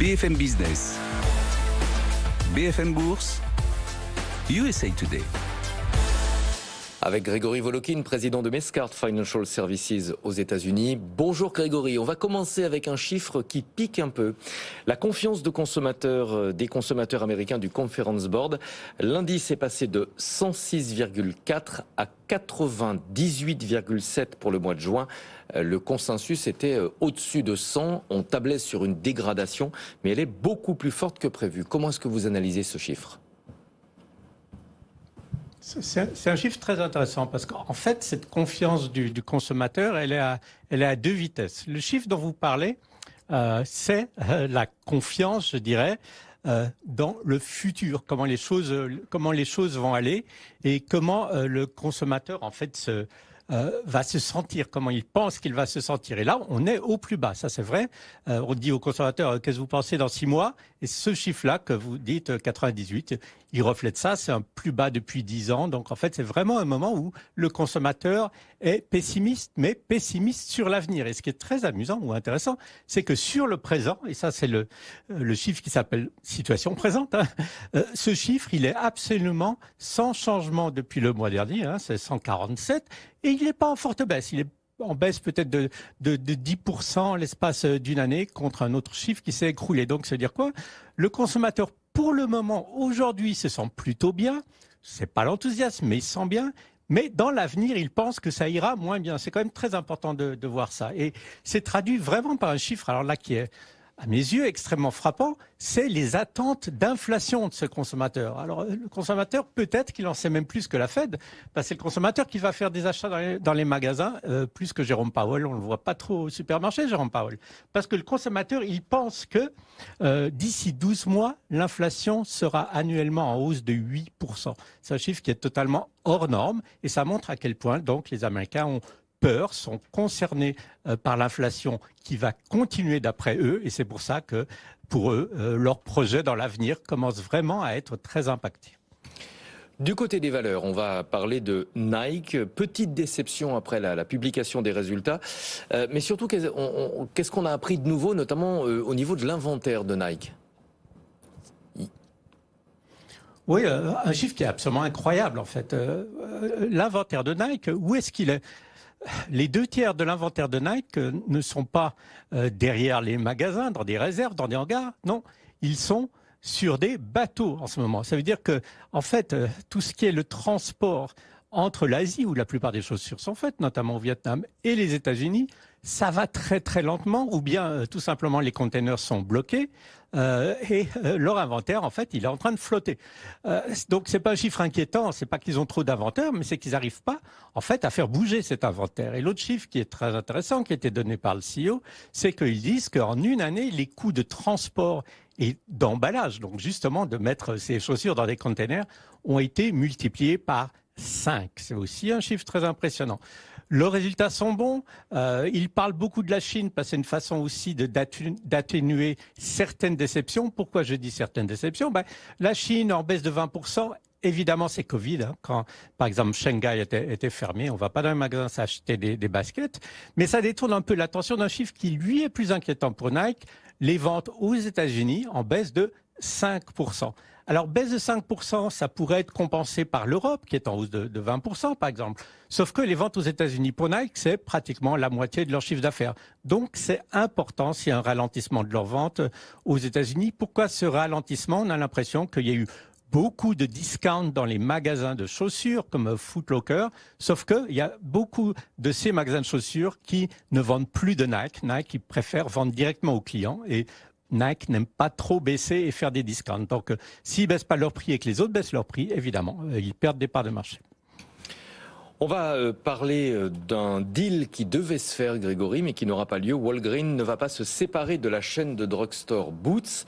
BFM Business, BFM Bourse, USA Today. Avec Grégory Volokin, président de Mescart Financial Services aux États-Unis. Bonjour Grégory, on va commencer avec un chiffre qui pique un peu. La confiance des consommateurs américains du Conference Board. L'indice est passé de 106,4 à 98,7 pour le mois de juin. Le consensus était au-dessus de 100. On tablait sur une dégradation, mais elle est beaucoup plus forte que prévu. Comment est-ce que vous analysez ce chiffre ? C'est un chiffre très intéressant parce qu'en fait, cette confiance du consommateur, elle est à deux vitesses. Le chiffre dont vous parlez, c'est la confiance, je dirais, dans le futur, comment les choses vont aller et comment le consommateur, en fait, va se sentir, comment il pense qu'il va se sentir. Et là, on est au plus bas, ça c'est vrai. On dit au consommateur, qu'est-ce que vous pensez dans 6 mois? Et ce chiffre-là que vous dites, 98, il reflète ça, c'est un plus bas depuis 10 ans. Donc en fait, c'est vraiment un moment où le consommateur est pessimiste, mais pessimiste sur l'avenir. Et ce qui est très amusant ou intéressant, c'est que sur le présent, et ça c'est le chiffre qui s'appelle situation présente, ce chiffre, il est absolument sans changement depuis le mois dernier, c'est 147, et il n'est pas en forte baisse. Il est en baisse peut-être de 10% l'espace d'une année contre un autre chiffre qui s'est écroulé. Donc, ça veut dire quoi? Le consommateur, pour le moment, aujourd'hui, se sent plutôt bien. C'est pas l'enthousiasme, mais il se sent bien. Mais dans l'avenir, il pense que ça ira moins bien. C'est quand même très important de voir ça. Et c'est traduit vraiment par un chiffre, alors là, qui est, à mes yeux, extrêmement frappant, c'est les attentes d'inflation de ce consommateur. Alors, le consommateur, peut-être qu'il en sait même plus que la Fed, parce que c'est le consommateur qui va faire des achats dans les magasins, plus que Jérôme Powell. On ne le voit pas trop au supermarché, Jérôme Powell. Parce que le consommateur, il pense que d'ici 12 mois, l'inflation sera annuellement en hausse de 8%. C'est un chiffre qui est totalement hors norme, et ça montre à quel point, donc, les Américains ont peur, sont concernés par l'inflation qui va continuer d'après eux, et c'est pour ça que, pour eux, leur projet dans l'avenir commence vraiment à être très impacté. Du côté des valeurs, on va parler de Nike. Petite déception après la publication des résultats, mais surtout, qu'est-ce qu'on a appris de nouveau, notamment au niveau de l'inventaire de Nike ? Oui, un chiffre qui est absolument incroyable, en fait. L'inventaire de Nike, où est-ce qu'il est ? Les 2/3 de l'inventaire de Nike ne sont pas derrière les magasins, dans des réserves, dans des hangars. Non, ils sont sur des bateaux en ce moment. Ça veut dire que, en fait, tout ce qui est le transport entre l'Asie, où la plupart des chaussures sont faites, notamment au Vietnam, et les États-Unis, ça va très très lentement, ou bien tout simplement les containers sont bloqués et leur inventaire, en fait, il est en train de flotter. Donc c'est pas un chiffre inquiétant, c'est pas qu'ils ont trop d'inventaire, mais c'est qu'ils n'arrivent pas, en fait, à faire bouger cet inventaire. Et l'autre chiffre qui est très intéressant, qui a été donné par le CEO, c'est qu'ils disent qu'en une année, les coûts de transport et d'emballage, donc justement de mettre ces chaussures dans des containers, ont été multipliés par 5. C'est aussi un chiffre très impressionnant. Leurs résultats sont bons. Ils parlent beaucoup de la Chine parce que c'est une façon aussi d'atténuer certaines déceptions. Pourquoi je dis certaines déceptions? La Chine en baisse de 20%. Évidemment, c'est Covid. Quand, par exemple, Shanghai était fermé, on ne va pas dans un magasin s'acheter des baskets. Mais ça détourne un peu l'attention d'un chiffre qui, lui, est plus inquiétant pour Nike. Les ventes aux États-Unis en baisse de 5%. Alors, baisse de 5%, ça pourrait être compensé par l'Europe, qui est en hausse de 20%, par exemple. Sauf que les ventes aux États-Unis pour Nike, c'est pratiquement la moitié de leur chiffre d'affaires. Donc, c'est important s'il y a un ralentissement de leurs ventes aux États-Unis. Pourquoi ce ralentissement? On a l'impression qu'il y a eu beaucoup de discounts dans les magasins de chaussures comme Foot Locker, sauf qu'il y a beaucoup de ces magasins de chaussures qui ne vendent plus de Nike. Nike, ils préfèrent vendre directement aux clients et Nike n'aime pas trop baisser et faire des discounts. Donc, s'ils ne baissent pas leur prix et que les autres baissent leur prix, évidemment, ils perdent des parts de marché. On va parler d'un deal qui devait se faire, Grégory, mais qui n'aura pas lieu. Walgreens ne va pas se séparer de la chaîne de drugstore Boots.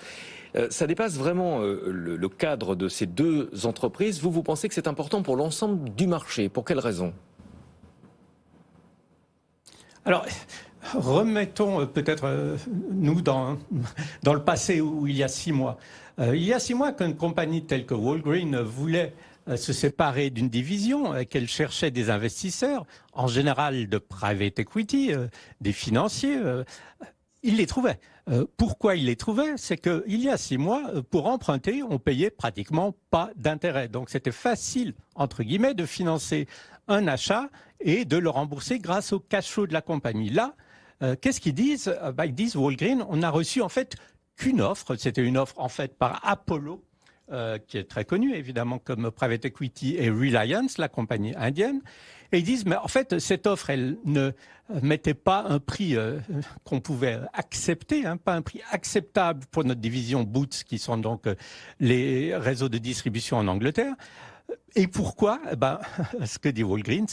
Ça dépasse vraiment le cadre de ces deux entreprises. Vous pensez que c'est important pour l'ensemble du marché? Pour quelles raisons? Alors, remettons peut-être nous dans le passé où il y a 6 mois. Il y a 6 mois qu'une compagnie telle que Walgreens voulait se séparer d'une division, qu'elle cherchait des investisseurs, en général de private equity, des financiers. Il les trouvait. Pourquoi il les trouvait? C'est qu'il y a 6 mois, pour emprunter, on payait pratiquement pas d'intérêt. Donc c'était facile, entre guillemets, de financer un achat et de le rembourser grâce au cash flow de la compagnie. Là, qu'est-ce qu'ils disent? Ils disent, Walgreen, on n'a reçu en fait qu'une offre. C'était une offre en fait par Apollo, qui est très connue évidemment comme Private Equity, et Reliance, la compagnie indienne. Et ils disent, mais en fait, cette offre, elle ne mettait pas un prix qu'on pouvait accepter, pas un prix acceptable pour notre division Boots, qui sont donc les réseaux de distribution en Angleterre. Et pourquoi? Ce que dit Walgreen,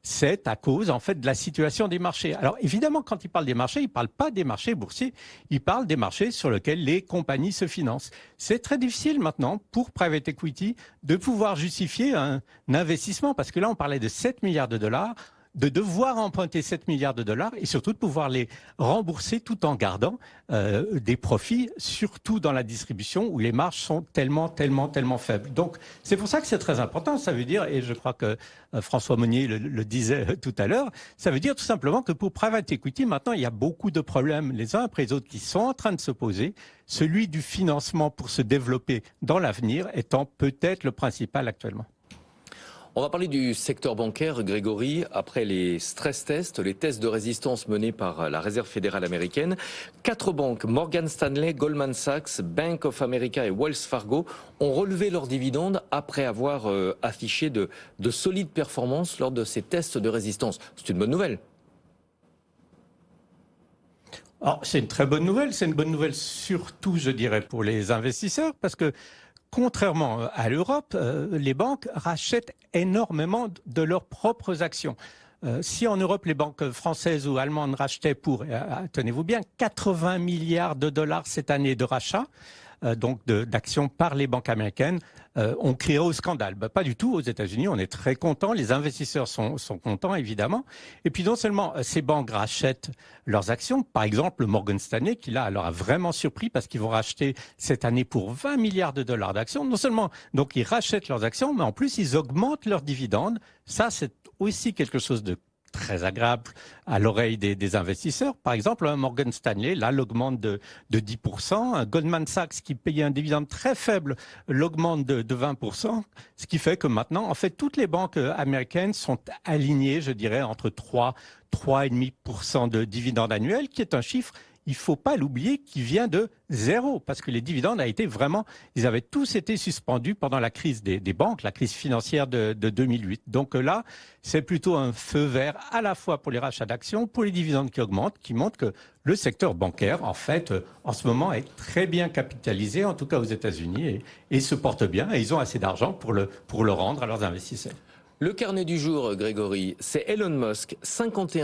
c'est à cause en fait de la situation des marchés. Alors évidemment, quand il parle des marchés, il parle pas des marchés boursiers, il parle des marchés sur lesquels les compagnies se financent. C'est très difficile maintenant pour Private Equity de pouvoir justifier un investissement, parce que là on parlait de 7 milliards de dollars, de devoir emprunter 7 milliards de dollars et surtout de pouvoir les rembourser tout en gardant des profits, surtout dans la distribution où les marges sont tellement faibles. Donc c'est pour ça que c'est très important. Ça veut dire, et je crois que François Monnier le disait tout à l'heure, ça veut dire tout simplement que pour Private Equity, maintenant il y a beaucoup de problèmes les uns après les autres qui sont en train de se poser. Celui du financement pour se développer dans l'avenir étant peut-être le principal actuellement. On va parler du secteur bancaire, Grégory. Après les stress tests, les tests de résistance menés par la Réserve fédérale américaine, 4 banques, Morgan Stanley, Goldman Sachs, Bank of America et Wells Fargo, ont relevé leurs dividendes après avoir affiché de solides performances lors de ces tests de résistance. C'est une bonne nouvelle. Alors, c'est une très bonne nouvelle. C'est une bonne nouvelle surtout, je dirais, pour les investisseurs, parce que contrairement à l'Europe, les banques rachètent énormément de leurs propres actions. Si en Europe, les banques françaises ou allemandes rachetaient pour, tenez-vous bien, 80 milliards de dollars cette année de rachat, donc d'actions par les banques américaines, on crierait au scandale. Pas du tout. Aux États-Unis, on est très contents. Les investisseurs sont contents, évidemment. Et puis non seulement ces banques rachètent leurs actions, par exemple Morgan Stanley, qui là alors a vraiment surpris parce qu'ils vont racheter cette année pour 20 milliards de dollars d'actions. Non seulement donc ils rachètent leurs actions, mais en plus ils augmentent leurs dividendes. Ça, c'est aussi quelque chose de très agréable à l'oreille des investisseurs. Par exemple, un Morgan Stanley, là, l'augmente de 10%. Un Goldman Sachs, qui payait un dividende très faible, l'augmente de 20%. Ce qui fait que maintenant, en fait, toutes les banques américaines sont alignées, je dirais, entre 3,5% de dividendes annuels, qui est un chiffre, il ne faut pas l'oublier, qui vient de zéro, parce que les dividendes ils avaient tous été suspendus pendant la crise des banques, la crise financière de 2008. Donc là, c'est plutôt un feu vert à la fois pour les rachats d'actions, pour les dividendes qui augmentent, qui montrent que le secteur bancaire, en fait, en ce moment, est très bien capitalisé, en tout cas aux États-Unis, et se porte bien, et ils ont assez d'argent pour le rendre à leurs investisseurs. Le carnet du jour, Grégory, c'est Elon Musk, 51